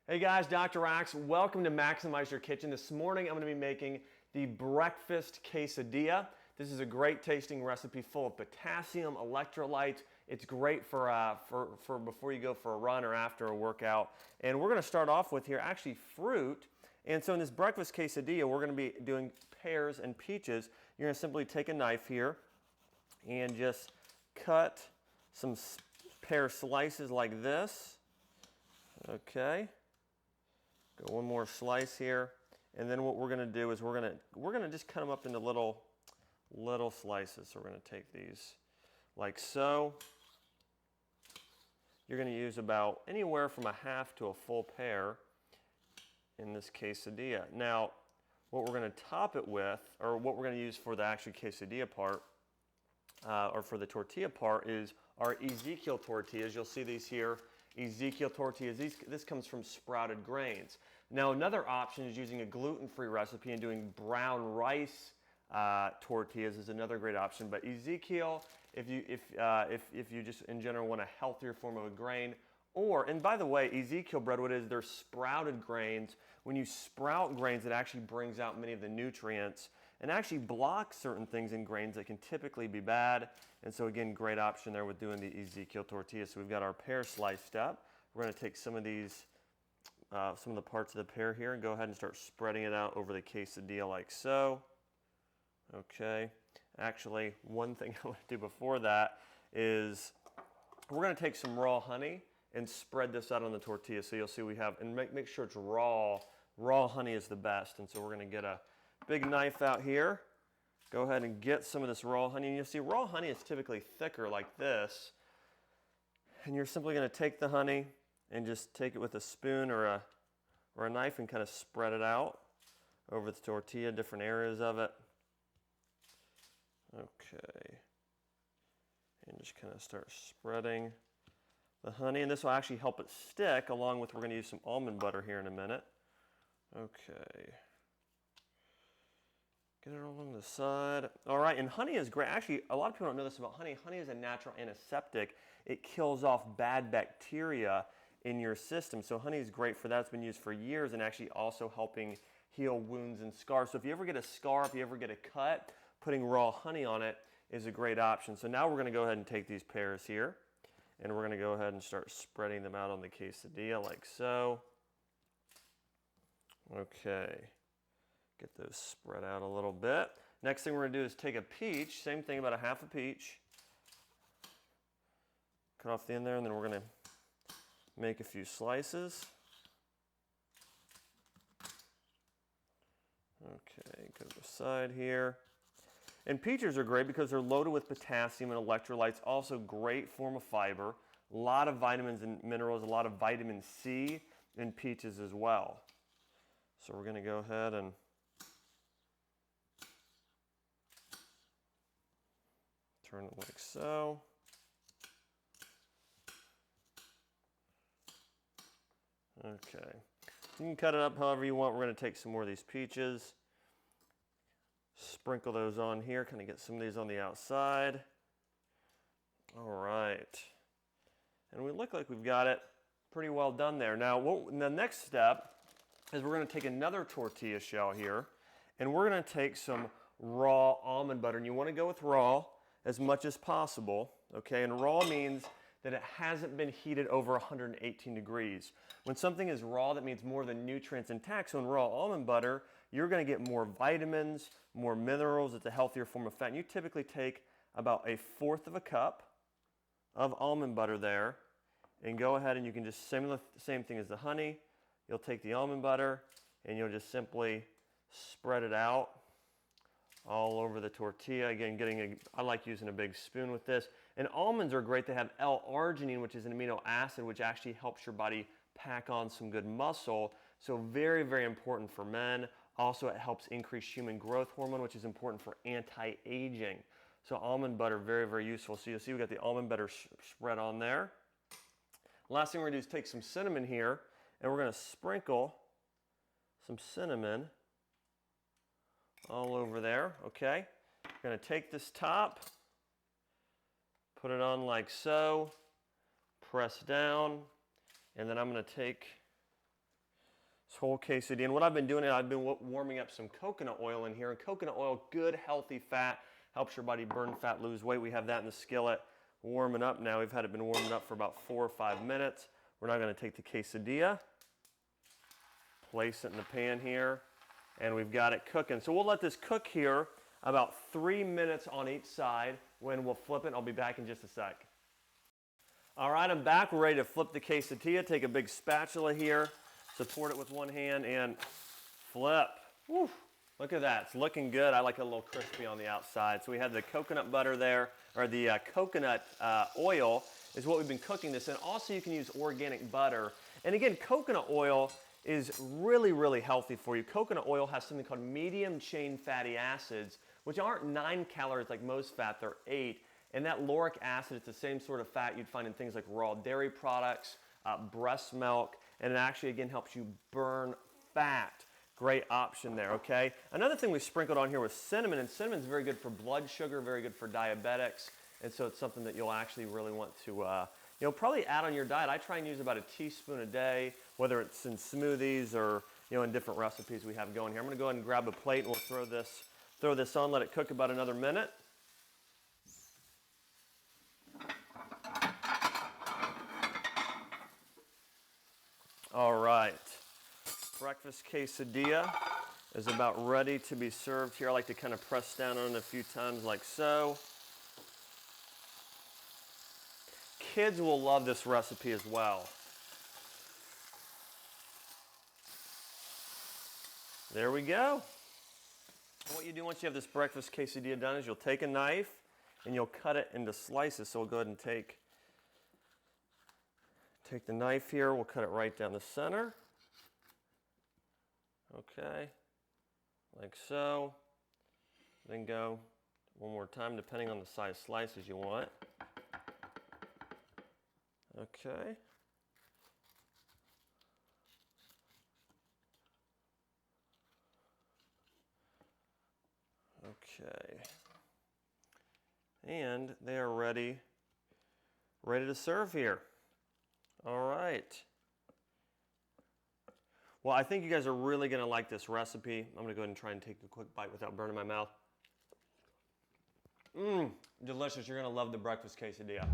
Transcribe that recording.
Hey guys, Dr. Rax, welcome to Maximize Your Kitchen. This morning I'm going to be making the breakfast quesadilla. This is a great tasting recipe full of potassium, electrolytes. It's great for before you go for a run or after a workout. And we're going to start off with here actually fruit. And so in this breakfast quesadilla, we're going to be doing pears and peaches. You're going to simply take a knife here and just cut some pear slices like this. Okay. Go one more slice here, and then what we're going to do is we're going to just cut them up into little slices. So we're going to take these like so. You're going to use about anywhere from a half to a full pear in this quesadilla. Now, what we're going to top it with, or what we're going to use for the actual quesadilla part, or for the tortilla part, is our Ezekiel tortillas. You'll see these here. Ezekiel tortillas, this comes from sprouted grains. Now another option is using a gluten-free recipe and doing brown rice tortillas is another great option. But Ezekiel, if you just in general want a healthier form of a grain, and by the way, Ezekiel bread, what it is, they're sprouted grains. When you sprout grains, it actually brings out many of the nutrients and actually blocks certain things in grains that can typically be bad. And so again, great option there with doing the Ezekiel tortilla. So we've got our pear sliced up. We're going to take some of these, some of the parts of the pear here and go ahead and start spreading it out over the quesadilla like so. Okay. Actually, one thing I want to do before that is we're going to take some raw honey and spread this out on the tortilla. So you'll see we have, and make sure it's raw. Raw honey is the best. And so we're going to get a big knife out here. Go ahead and get some of this raw honey. And you'll see raw honey is typically thicker like this. And you're simply going to take the honey and just take it with a spoon or a knife and kind of spread it out over the tortilla, different areas of it. Okay. And just kind of start spreading the honey. And this will actually help it stick, along with we're going to use some almond butter here in a minute. Okay. Get it along the side. All right, and honey is great. Actually, a lot of people don't know this about honey. Honey is a natural antiseptic. It kills off bad bacteria in your system. So honey is great for that. It's been used for years and actually also helping heal wounds and scars. So if you ever get a scar, if you ever get a cut, putting raw honey on it is a great option. So now we're going to go ahead and take these pears here, and we're going to go ahead and start spreading them out on the quesadilla like so. Okay. Get those spread out a little bit. Next thing we're going to do is take a peach, same thing, about a half a peach. Cut off the end there, and then we're going to make a few slices. Okay, go to the side here. And peaches are great because they're loaded with potassium and electrolytes, also great form of fiber. A lot of vitamins and minerals, a lot of vitamin C in peaches as well. So we're going to go ahead and turn it like so. Okay. You can cut it up however you want. We're going to take some more of these peaches, sprinkle those on here, kind of get some of these on the outside. All right. And we look like we've got it pretty well done there. Now, the next step is we're going to take another tortilla shell here, and we're going to take some raw almond butter. And you want to go with raw as much as possible, okay? And raw means that it hasn't been heated over 118 degrees. When something is raw, that means more of the nutrients intact. So in raw almond butter, you're going to get more vitamins, more minerals. It's a healthier form of fat. And you typically take about 1/4 of a cup of almond butter there, and go ahead and you can just, same thing as the honey. You'll take the almond butter and you'll just simply spread it out all over the tortilla. Again, I like using a big spoon with this. And almonds are great. They have L-arginine, which is an amino acid, which actually helps your body pack on some good muscle. So very, very important for men. Also, it helps increase human growth hormone, which is important for anti-aging. So almond butter, very, very useful. So you'll see we got the almond butter spread on there. Last thing we're gonna do is take some cinnamon here, and we're gonna sprinkle some cinnamon all over there, okay? We're gonna take this top, put it on like so, press down, and then I'm gonna take this whole quesadilla. And what I've been doing is I've been warming up some coconut oil in here. And coconut oil, good, healthy fat, helps your body burn fat, lose weight. We have that in the skillet warming up now. We've had it been warming up for about 4 or 5 minutes. We're now going to take the quesadilla, place it in the pan here, and we've got it cooking. So we'll let this cook here about 3 minutes on each side. When we'll flip it, I'll be back in just a sec. All right, I'm back. We're ready to flip the quesadilla. Take a big spatula here, support it with one hand, and flip. Woo. Look at that. It's looking good. I like it a little crispy on the outside. So we have the coconut butter there, or the coconut oil is what we've been cooking this in. Also, you can use organic butter. And again, coconut oil is really, really healthy for you. Coconut oil has something called medium chain fatty acids, which aren't 9 calories like most fat, they're 8. And that lauric acid, it's the same sort of fat you'd find in things like raw dairy products, breast milk, and it actually, again, helps you burn fat. Great option there, okay? Another thing we sprinkled on here was cinnamon, and cinnamon's very good for blood sugar, very good for diabetics, and so it's something that you'll actually really want to probably add on your diet. I try and use about a teaspoon a day, whether it's in smoothies or in different recipes we have going here. I'm going to go ahead and grab a plate and we'll throw this on, let it cook about another minute. All right, breakfast quesadilla is about ready to be served here. I like to kind of press down on it a few times like so. Kids will love this recipe as well. There we go. What you do once you have this breakfast quesadilla done is you'll take a knife and you'll cut it into slices. So we'll go ahead and take the knife here. We'll cut it right down the center. Okay, like so. Then go one more time, depending on the size slices you want. Okay. Okay. And they are ready to serve here. All right. Well, I think you guys are really going to like this recipe. I'm going to go ahead and try and take a quick bite without burning my mouth. Delicious. You're going to love the breakfast quesadilla.